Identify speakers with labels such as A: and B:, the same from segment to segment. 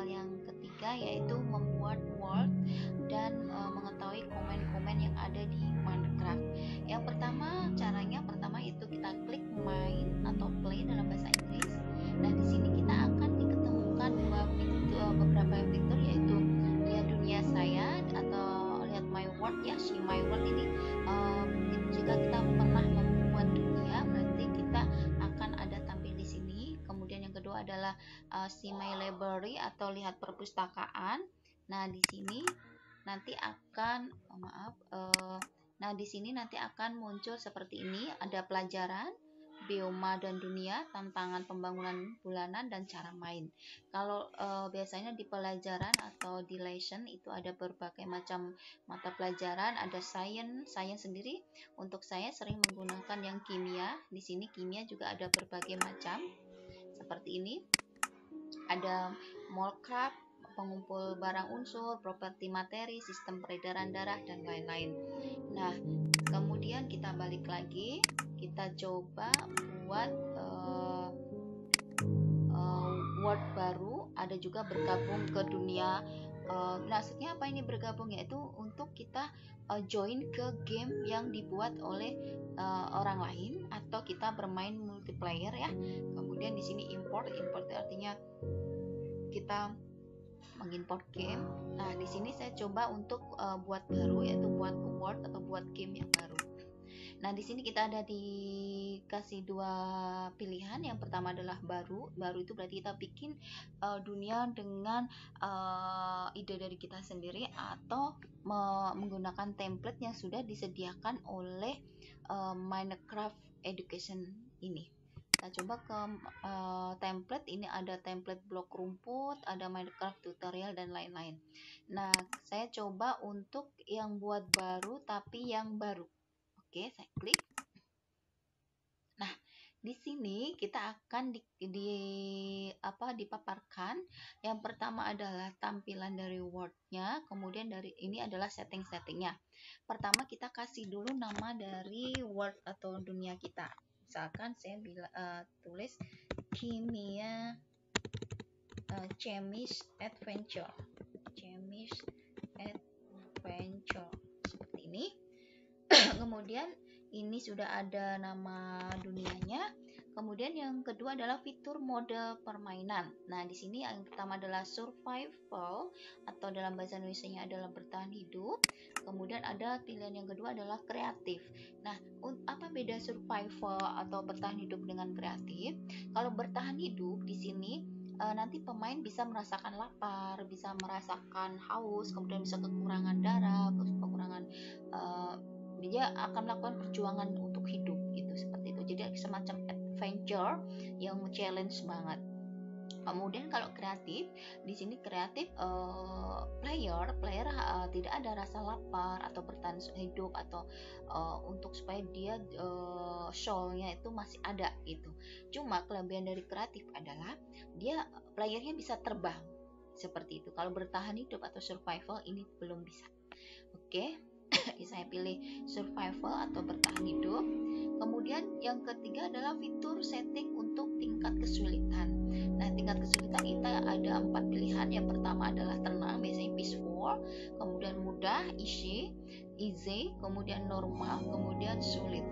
A: hal yang ketiga yaitu membuat world dan mengetahui komen-komen yang ada di Minecraft. Yang pertama caranya itu kita klik main atau play dalam bahasa Inggris. Nah di sini kita akan diketemukan beberapa fitur, yaitu lihat dunia saya atau lihat my world ya. Si my world ini jika kita pernah membuat dunia berarti kita akan ada tampil di sini. Kemudian yang kedua adalah see my library atau lihat perpustakaan. Nah di sini nanti akan nah di sini nanti akan muncul seperti ini, ada pelajaran, bioma dan dunia, tantangan pembangunan bulanan, dan cara main. Kalau biasanya di pelajaran atau di lesson itu ada berbagai macam mata pelajaran, ada science sendiri. Untuk saya sering menggunakan yang kimia. Di sini kimia juga ada berbagai macam seperti ini. Ada Molcraft, pengumpul barang unsur, properti materi, sistem peredaran darah, dan lain-lain. Nah, kemudian kita balik lagi, kita coba buat word baru, ada juga bergabung ke dunia. Maksudnya apa ini bergabung? Yaitu untuk kita join ke game yang dibuat oleh orang lain, atau kita bermain multiplayer ya. Kemudian di sini import artinya kita mengimport game. Nah, di sini saya coba untuk buat baru, yaitu buat word atau buat game yang baru. Nah, di sini kita ada dikasih dua pilihan. Yang pertama adalah baru. Baru itu berarti kita bikin dunia dengan ide dari kita sendiri, atau menggunakan template yang sudah disediakan oleh Minecraft Education ini. Kita coba ke template. Ini ada template blok rumput, ada Minecraft tutorial, dan lain-lain. Nah, saya coba untuk yang buat baru tapi yang baru. Oke, saya klik. Nah, di sini kita akan dipaparkan. Yang pertama adalah tampilan dari word-nya, kemudian dari ini adalah setting-settingnya. Pertama kita kasih dulu nama dari word atau dunia kita. Misalkan saya tulis kimia chemist adventure seperti ini. Kemudian ini sudah ada nama dunianya. Kemudian yang kedua adalah fitur mode permainan. Nah, di sini yang pertama adalah survival atau dalam bahasa Indonesianya adalah bertahan hidup. Kemudian ada pilihan yang kedua adalah kreatif. Nah, apa beda survival atau bertahan hidup dengan kreatif? Kalau bertahan hidup di sini nanti pemain bisa merasakan lapar, bisa merasakan haus, kemudian bisa kekurangan darah, kekurangan dia akan melakukan perjuangan untuk hidup gitu, seperti itu. Jadi semacam adventure yang challenge banget. Kemudian kalau kreatif, di sini kreatif player tidak ada rasa lapar atau bertahan hidup atau untuk supaya dia soul-nya itu masih ada gitu. Cuma kelebihan dari kreatif adalah dia playernya bisa terbang seperti itu. Kalau bertahan hidup atau survival ini belum bisa. Oke. Saya pilih survival atau bertahan hidup. Kemudian yang ketiga adalah fitur setting untuk tingkat kesulitan. Nah, tingkat kesulitan kita ada 4 pilihan. Yang pertama adalah tenang, biasanya peaceful, kemudian mudah, easy, kemudian normal, kemudian sulit.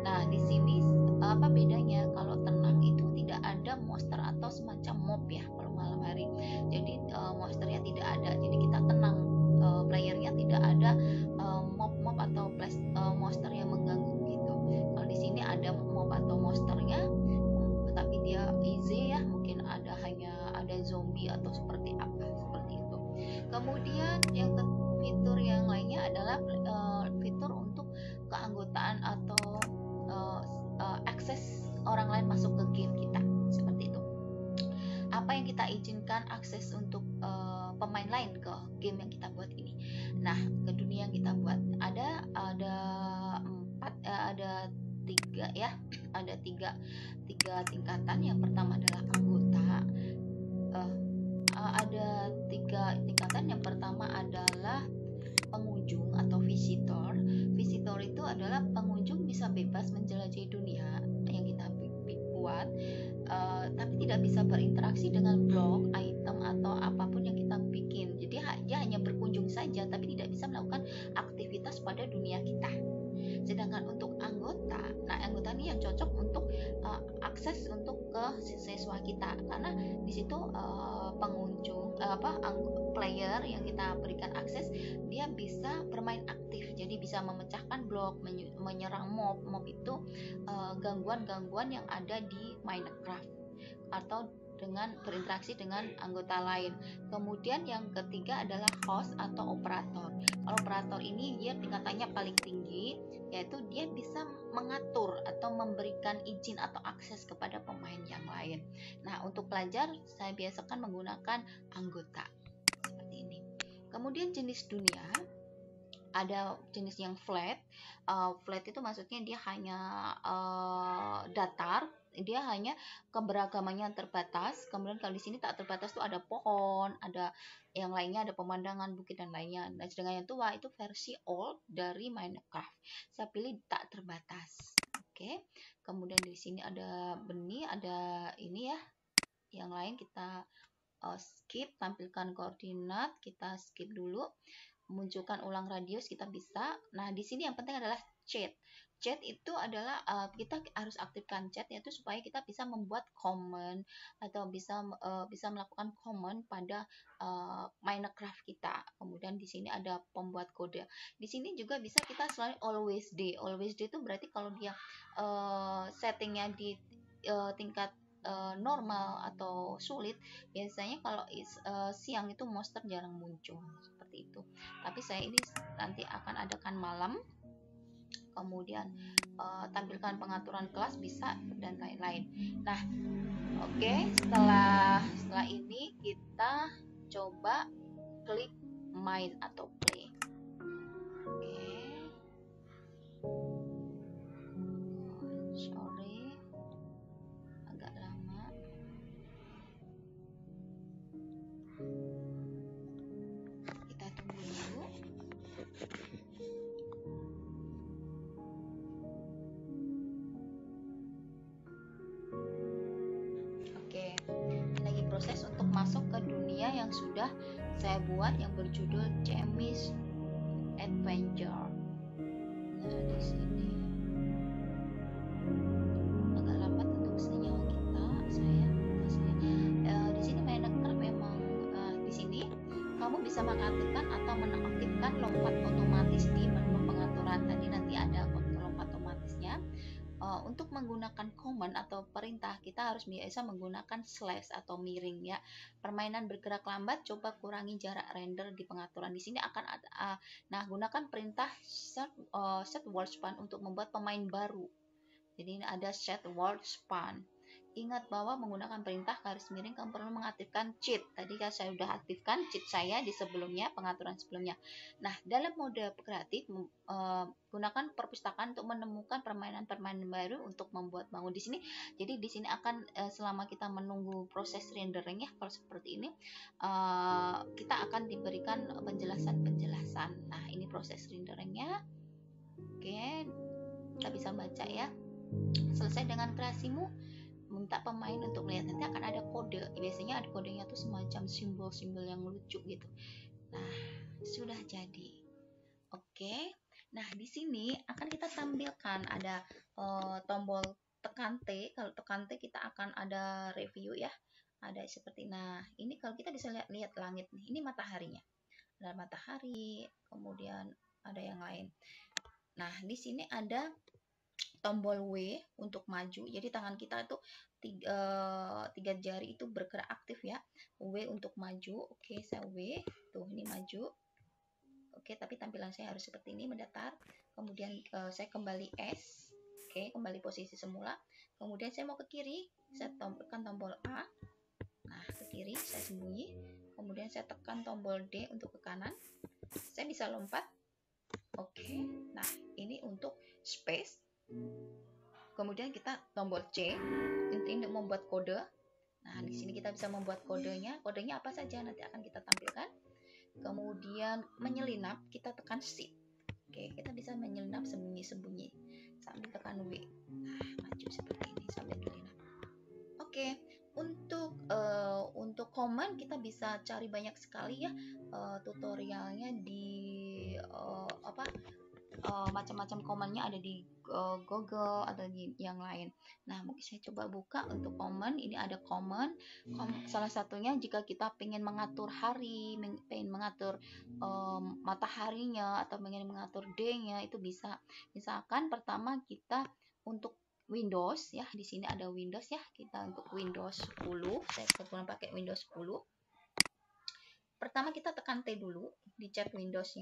A: Nah, di sini apa bedanya? Kalau tenang itu tidak ada monster atau semacam mob ya kalau malam hari. Jadi monsternya tidak ada. Jadi kita tenang. Playernya tidak ada mob atau monster yang mengganggu gitu. Kalau di sini ada mob atau monsternya, tetapi dia easy ya, mungkin hanya ada zombie atau seperti itu. Kemudian yang fitur yang lainnya adalah fitur untuk keanggotaan atau akses orang lain masuk ke game kita, seperti itu. Apa yang kita izinkan akses untuk pemain lain ke game yang kita buat ini. Nah, ke dunia yang kita buat ada tiga tingkatan. Yang pertama adalah anggota. Ada 3 tingkatan. Yang pertama adalah pengunjung atau visitor. Visitor itu adalah pengunjung bisa bebas menjelajahi dunia yang kita buat, tapi tidak bisa berinteraksi dengan blok, item atau apa saja, tapi tidak bisa melakukan aktivitas pada dunia kita. Sedangkan untuk anggota, nah anggota ini yang cocok untuk akses untuk ke siswa kita, karena di situ pengunjung player yang kita berikan akses, dia bisa bermain aktif, jadi bisa memecahkan blok, menyerang mob itu gangguan-gangguan yang ada di Minecraft, atau dengan berinteraksi dengan anggota lain. Kemudian yang ketiga adalah host atau operator. Kalau operator ini dia tingkatannya paling tinggi, yaitu dia bisa mengatur atau memberikan izin atau akses kepada pemain yang lain. Nah, untuk pelajar saya biasakan menggunakan anggota seperti ini. Kemudian jenis dunia, ada jenis yang flat. Flat itu maksudnya dia hanya datar, dia hanya keberagamannya terbatas. Kemudian kalau di sini tak terbatas tuh ada pohon, ada yang lainnya, ada pemandangan bukit dan lainnya. Nah, sedangkan yang tua itu versi old dari Minecraft. Saya pilih tak terbatas. Oke. Kemudian di sini ada benih, ada ini ya. Yang lain kita skip, tampilkan koordinat, kita skip dulu. Munculkan ulang radius kita bisa. Nah, di sini yang penting adalah chat. Chat itu adalah kita harus aktifkan chat, yaitu supaya kita bisa membuat comment atau bisa melakukan comment pada Minecraft kita. Kemudian di sini ada pembuat kode. Di sini juga bisa kita selalu always day. Always day itu berarti kalau dia settingnya di tingkat normal atau sulit, biasanya kalau siang itu monster jarang muncul seperti itu. Tapi saya ini nanti akan adakan malam. Kemudian tampilkan pengaturan kelas bisa dan lain-lain. Nah, oke, setelah ini kita coba klik main atau play. Oke. Sorry, agak lama. Kita tunggu dulu. Oke, ini lagi proses untuk masuk ke dunia yang sudah saya buat yang berjudul Chemist Adventure. Nah, di sini agak lambat untuk senyawa kita. Di sini Minecraft memang di sini kamu bisa mengaktifkan atau menonaktifkan lompat otomatis di menu pengaturan. Tadi nanti ada lompat otomatisnya. Untuk menggunakan command atau perintah, kita harus biasa menggunakan slash atau miring ya. Permainan bergerak lambat, coba kurangi jarak render di pengaturan. Di sini akan ada nah, gunakan perintah set world span untuk membuat pemain baru. Jadi ini ada set world span. Ingat bahwa menggunakan perintah garis miring kamu perlu mengaktifkan cheat. Tadi kan saya sudah aktifkan cheat saya di sebelumnya, pengaturan sebelumnya. Nah, dalam mode kreatif gunakan perpustakaan untuk menemukan permainan-permainan baru untuk membuat bangun di sini. Jadi di sini akan selama kita menunggu proses rendering ya, kalau seperti ini kita akan diberikan penjelasan-penjelasan. Nah, ini proses renderingnya. Oke, kita bisa baca ya. Selesai dengan kreasimu, minta pemain untuk melihat, nanti akan ada kode. Biasanya ada kodenya tuh semacam simbol-simbol yang lucu gitu. Nah, sudah jadi. Oke. Nah, di sini akan kita tampilkan ada tombol tekan T. Kalau tekan T kita akan ada review ya. Ada seperti, nah ini kalau kita bisa lihat langit nih, ini mataharinya. Ada matahari, kemudian ada yang lain. Nah, di sini ada tombol W untuk maju. Jadi tangan kita itu tiga jari itu bergerak aktif ya. W untuk maju. Oke, saya W. Tuh, ini maju. Oke, tapi tampilan saya harus seperti ini, mendatar. Kemudian saya kembali S. Oke, kembali posisi semula. Kemudian saya mau ke kiri, saya tekan tombol A. Nah, ke kiri saya sembunyi. Kemudian saya tekan tombol D untuk ke kanan. Saya bisa lompat. Oke. Nah, ini untuk space. Kemudian kita tombol C untuk membuat kode. Nah, di sini kita bisa membuat kodenya. Kodenya apa saja nanti akan kita tampilkan. Kemudian menyelinap, kita tekan Shift. Oke, kita bisa menyelinap sembunyi-sembunyi sambil tekan W. Nah, maju seperti ini sambil menyelinap. Oke, Untuk command kita bisa cari banyak sekali ya, tutorialnya di apa macam-macam command-nya ada di Google atau di yang lain. Nah, mungkin saya coba buka untuk command. Ini ada command. Salah satunya jika kita pengen mengatur hari, pengen mengatur mataharinya atau pengen mengatur day-nya itu bisa. Misalkan pertama kita untuk Windows ya, di sini ada Windows ya. Kita untuk Windows 10, saya kebetulan pakai Windows 10. Pertama kita tekan T dulu di chat Windows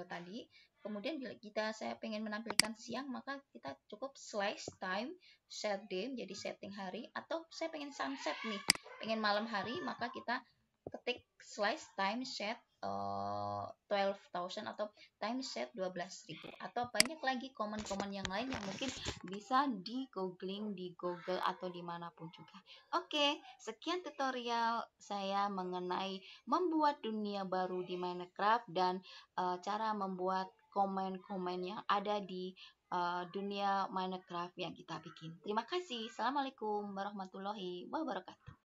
A: tadi. Kemudian bila saya pengen menampilkan siang, maka kita cukup slash time set day jadi setting hari, atau saya pengen sunset nih, pengen malam hari, maka kita ketik slash time set 12.000 atau time set 12.000, atau banyak lagi komen-komen yang lain yang mungkin bisa di googling di Google atau dimanapun juga. Oke, sekian tutorial saya mengenai membuat dunia baru di Minecraft dan cara membuat komen-komen yang ada di dunia Minecraft yang kita bikin. Terima kasih. Assalamualaikum warahmatullahi wabarakatuh.